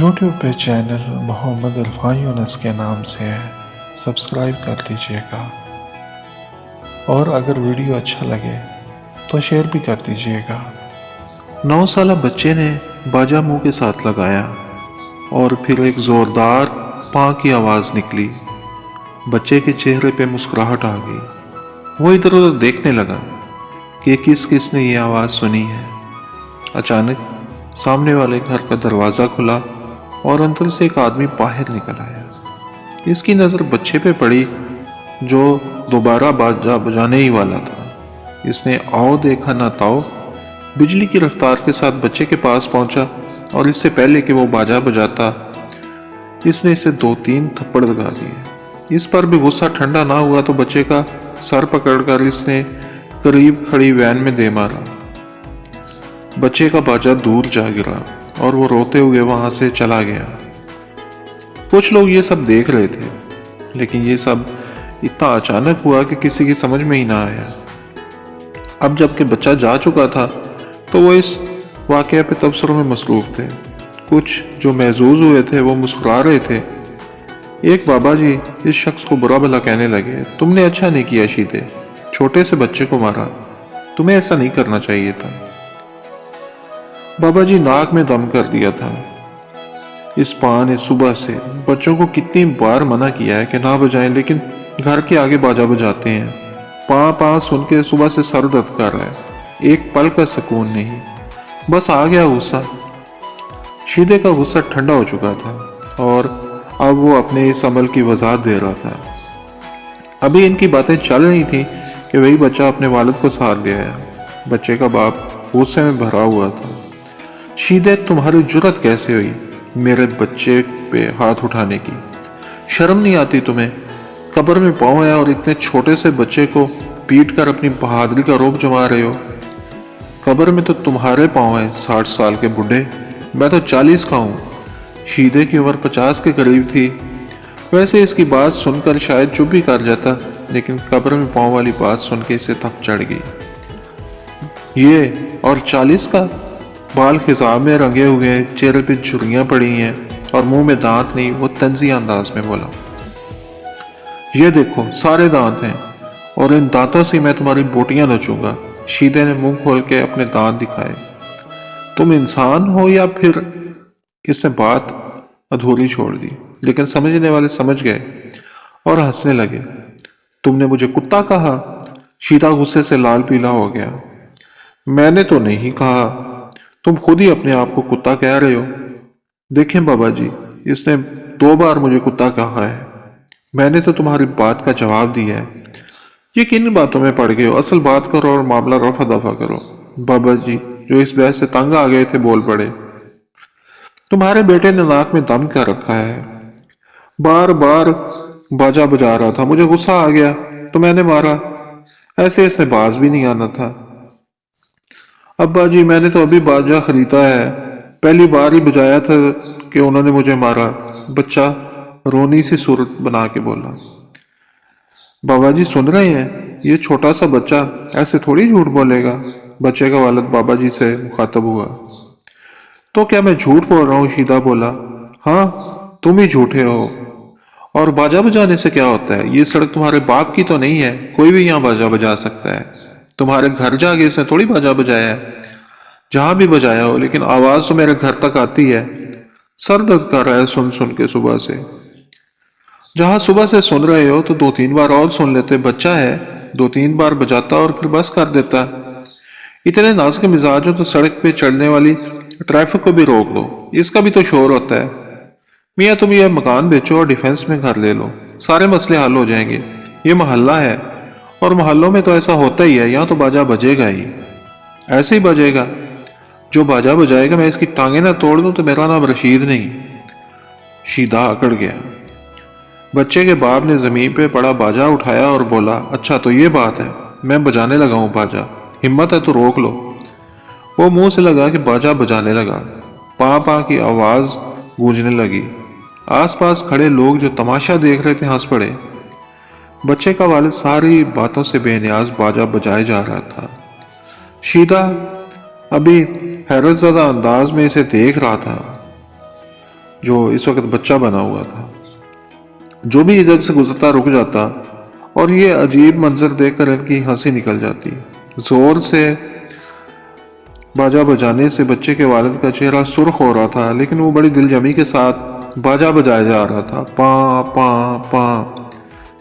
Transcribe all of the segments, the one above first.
YouTube पे channel Mohammad Irfan Yunus के नाम से है, सब्सक्राइब कर दीजिएगा और अगर वीडियो अच्छा लगे तो शेयर भी कर दीजिएगा। 9 साला बच्चे ने बाजा मुंह के साथ लगाया और फिर एक जोरदार पाँ की आवाज़ निकली। बच्चे के चेहरे पे मुस्कुराहट आ गई। वो इधर उधर देखने लगा कि किसने ये आवाज़ सुनी है। अचानक सामने वाले घर का दरवाज़ा खुला और अंदर से एक आदमी बाहर निकल आया। इसकी नज़र बच्चे पे पड़ी जो दोबारा बाजा बजाने ही वाला था। इसने आओ देखा ना ताओ बिजली की रफ्तार के साथ बच्चे के पास पहुंचा और इससे पहले कि वो बाजा बजाता इसने इसे 2-3 थप्पड़ लगा दिए। इस पर भी गुस्सा ठंडा ना हुआ तो बच्चे का सर पकड़कर इसने करीब खड़ी वैन में दे मारा। बच्चे का बाजा दूर जा गिरा और वो रोते हुए वहां से चला गया। कुछ लोग ये सब देख रहे थे, लेकिन ये सब इतना अचानक हुआ कि किसी की समझ में ही ना आया। अब जबकि बच्चा जा चुका था तो वो इस वाकये पे तबसरों में मसरूफ थे। कुछ जो महजूज हुए थे वो मुस्कुरा रहे थे। एक बाबा जी इस शख्स को बुरा भला कहने लगे, तुमने अच्छा नहीं किया शीदे, छोटे से बच्चे को मारा, तुम्हें ऐसा नहीं करना चाहिए था। बाबा जी नाक में दम कर दिया था। इस पाँ ने सुबह से बच्चों को कितनी बार मना किया है कि ना बजाएं, लेकिन घर के आगे बाजा बजाते हैं। पाँ पाँ सुन के सुबह से सर दर्द कर रहा है, एक पल का सुकून नहीं। बस आ गया गुस्सा। शीदे का गुस्सा ठंडा हो चुका था और अब वो अपने इस अमल की वजाहत दे रहा था। अभी इनकी बातें चल रही थी कि वही बच्चा अपने वालिद को सहार ले आया। बच्चे का बाप गुस्से में भरा हुआ था। शीदे, तुम्हारी जुर्रत कैसे हुई मेरे बच्चे पे हाथ उठाने की? शर्म नहीं आती तुम्हें? कब्र में पाँव है और इतने छोटे से बच्चे को पीट कर अपनी बहादुरी का रोब जमा रहे हो। कब्र में तो तुम्हारे पाँव हैं 60 साल के बूढ़े, मैं तो 40 का हूँ। शीदे की उम्र 50 के करीब थी। वैसे इसकी बात सुनकर शायद चुप भी कर जाता, लेकिन कब्र में पाँव वाली बात सुन के इसे थक चढ़ गई। ये और 40 का? बाल खिजाब में रंगे हुए हैं, चेहरे पे झुर्रियां पड़ी हैं और मुंह में दांत नहीं। वो तंजिया अंदाज में बोला, ये देखो सारे दांत हैं और इन दांतों से मैं तुम्हारी बोटियां नोचूंगा। शीदे ने मुंह खोल के अपने दांत दिखाए। तुम इंसान हो या फिर? इसने बात अधूरी छोड़ दी, लेकिन समझने वाले समझ गए और हंसने लगे। तुमने मुझे कुत्ता कहा? शीदा गुस्से से लाल पीला हो गया। मैंने तो नहीं कहा, तुम खुद ही अपने आप को कुत्ता कह रहे हो। देखें बाबा जी, इसने 2 बार मुझे कुत्ता कहा है। मैंने तो तुम्हारी बात का जवाब दिया है। ये किन बातों में पड़ गए हो? असल बात करो और मामला रफा दफा करो। बाबा जी जो इस बहस से तंग आ गए थे बोल पड़े, तुम्हारे बेटे ने नाक में दम कर रखा है, बार बार बाजा बजा रहा था, मुझे गुस्सा आ गया तो मैंने मारा। ऐसे इसने बाज भी नहीं आना था। अब्बा जी मैंने तो अभी बाजा खरीदा है, पहली बार ही बजाया था कि उन्होंने मुझे मारा। बच्चा रोनी सी सूरत बना के बोला। बाबा जी सुन रहे हैं, ये छोटा सा बच्चा ऐसे थोड़ी झूठ बोलेगा। बच्चे का वालिद बाबा जी से मुखातब हुआ। तो क्या मैं झूठ बोल रहा हूँ? शीदा बोला। हाँ तुम ही झूठे हो। और बाजा बजाने से क्या होता है? ये सड़क तुम्हारे बाप की तो नहीं है, कोई भी यहाँ बाजा बजा सकता है। तुम्हारे घर जाके इसने थोड़ी बाजा बजाया है। जहां भी बजाया हो, लेकिन आवाज तो मेरे घर तक आती है। सर दर्द कर रहा है सुन सुन के सुबह से। जहां सुबह से सुन रहे हो तो 2-3 बार और सुन लेते। बच्चा है, 2-3 बार बजाता और फिर बस कर देता। इतने नाजुक मिजाज हो तो सड़क पे चलने वाली ट्रैफिक को भी रोक दो, इसका भी तो शोर होता है। मियाँ तुम ये मकान बेचो और डिफेंस में घर ले लो, सारे मसले हल हो जाएंगे। ये मोहल्ला है और मोहल्लों में तो ऐसा होता ही है, यहाँ तो बाजा बजेगा ही, ऐसे ही बजेगा। जो बाजा बजाएगा मैं इसकी टांगे ना तोड़ दूं तो मेरा नाम रशीद नहीं। शीदा अकड़ गया। बच्चे के बाप ने जमीन पे पड़ा बाजा उठाया और बोला, अच्छा तो ये बात है, मैं बजाने लगा हूँ बाजा, हिम्मत है तो रोक लो। वो मुंह से लगा कि बाजा बजाने लगा। पाँ पाँ की आवाज गूंजने लगी। आसपास खड़े लोग जो तमाशा देख रहे थे हंस पड़े। बच्चे का वालिद सारी बातों से बेनियाज बाजा बजाए जा रहा था। शीदा अभी हैरतज़दा अंदाज में इसे देख रहा था। جو اس وقت بچہ بنا ہوا تھا، جو بھی ادھر سے گزرتا رک جاتا اور یہ عجیب منظر دیکھ کر ان کی ہنسی نکل جاتی۔ زور سے باجا بجانے سے بچے کے والد کا چہرہ سرخ ہو رہا تھا، لیکن وہ بڑی دل جمی کے ساتھ باجا بجایا جا رہا تھا۔ پاں پاں پاں۔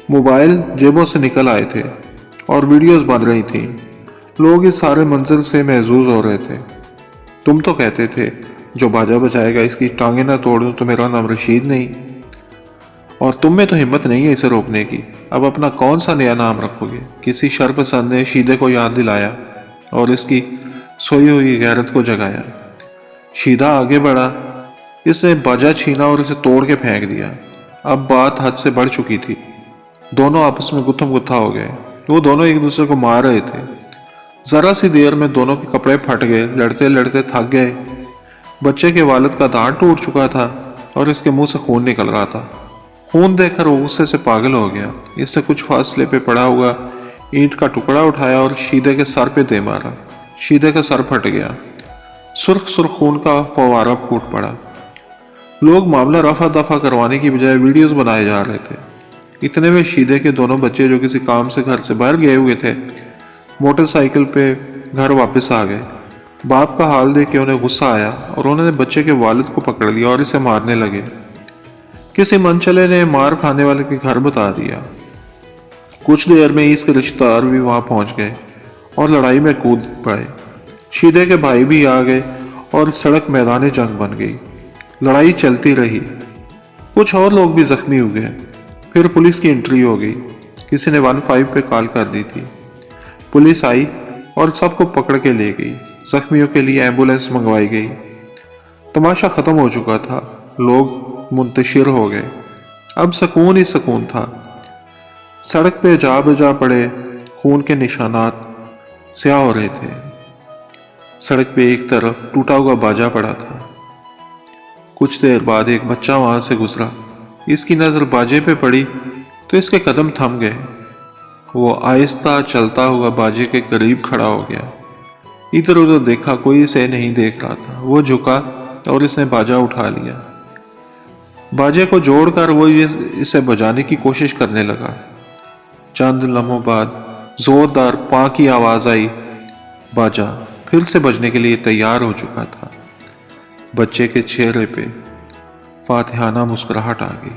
موبائل جیبوں سے نکل آئے تھے اور ویڈیوز بن رہی تھیں۔ لوگ اس سارے منظر سے محظوظ ہو رہے تھے۔ تم تو کہتے تھے جو باجا بجائے گا اس کی ٹانگیں نہ توڑ دوں تو میرا نام رشید نہیں، اور تم میں تو ہمت نہیں ہے اسے روکنے کی۔ اب اپنا کون سا نیا نام رکھو گے؟ کسی شرپسند نے شیدے کو یاد دلایا اور اس کی سوئی ہوئی غیرت کو جگایا۔ شیدہ آگے بڑھا، اس نے باجا چھینا اور اسے توڑ کے پھینک دیا۔ اب بات حد سے بڑھ چکی تھی، دونوں آپس میں گتھم گتھا ہو گئے۔ وہ دونوں ایک دوسرے کو مار رہے تھے۔ ذرا سی دیر میں دونوں کے کپڑے پھٹ گئے، لڑتے لڑتے تھک گئے۔ بچے کے والد کا دانت ٹوٹ چکا تھا اور اس کے منہ سے خون نکل رہا تھا۔ خون دیکھ کر وہ غصے سے پاگل ہو گیا۔ اس نے کچھ فاصلے پہ پڑا ہوا اینٹ کا ٹکڑا اٹھایا اور شیدے کے سر پہ دے مارا۔ شیدے کا سر پھٹ گیا، سرخ سرخ خون کا فوارہ پھوٹ پڑا۔ لوگ معاملہ رفع دفع کروانے کی بجائے ویڈیوز بنائے جا رہے تھے۔ اتنے میں شیدے کے دونوں بچے جو کسی کام سے گھر سے باہر گئے ہوئے تھے، موٹر سائیکل پہ گھر واپس آ گئے۔ باپ کا حال دیکھ کے انہیں غصہ آیا اور انہوں نے بچے کے والد کو پکڑ لیا اور اسے مارنے لگے۔ کسی منچلے نے مار کھانے والے کے گھر بتا دیا۔ کچھ دیر میں اس کے رشتہ دار بھی وہاں پہنچ گئے اور لڑائی میں کود پڑے۔ شیدے کے بھائی بھی آ گئے اور سڑک میدان جنگ بن گئی۔ لڑائی چلتی رہی، کچھ اور لوگ بھی زخمی ہوئے۔ پھر پولیس کی انٹری ہو گئی۔ کسی نے 15 پہ کال کر دی تھی۔ پولیس آئی اور سب کو پکڑ کے لے گئی۔ زخمیوں کے لیے ایمبولینس منگوائی گئی۔ تماشا ختم ہو چکا تھا، لوگ منتشر ہو گئے۔ اب سکون ہی سکون تھا۔ سڑک پہ جا بجا پڑے خون کے نشانات سیاہ ہو رہے تھے۔ سڑک پہ ایک طرف ٹوٹا ہوا باجا پڑا تھا۔ کچھ دیر بعد ایک بچہ وہاں سے گزرا۔ اس کی نظر باجے پہ پڑی تو اس کے قدم تھم گئے۔ وہ آہستہ چلتا ہوا باجے کے قریب کھڑا ہو گیا۔ ادھر ادھر دیکھا، کوئی اسے نہیں دیکھ رہا تھا۔ وہ جھکا اور اس نے باجا اٹھا لیا۔ باجے کو جوڑ کر وہ اسے بجانے کی کوشش کرنے لگا۔ چند لمحوں بعد زوردار پاں کی آواز آئی۔ باجا پھر سے بجنے کے لیے تیار ہو چکا تھا۔ بچے کے چہرے پہ فاتحانہ مسکراہٹ آ گئی۔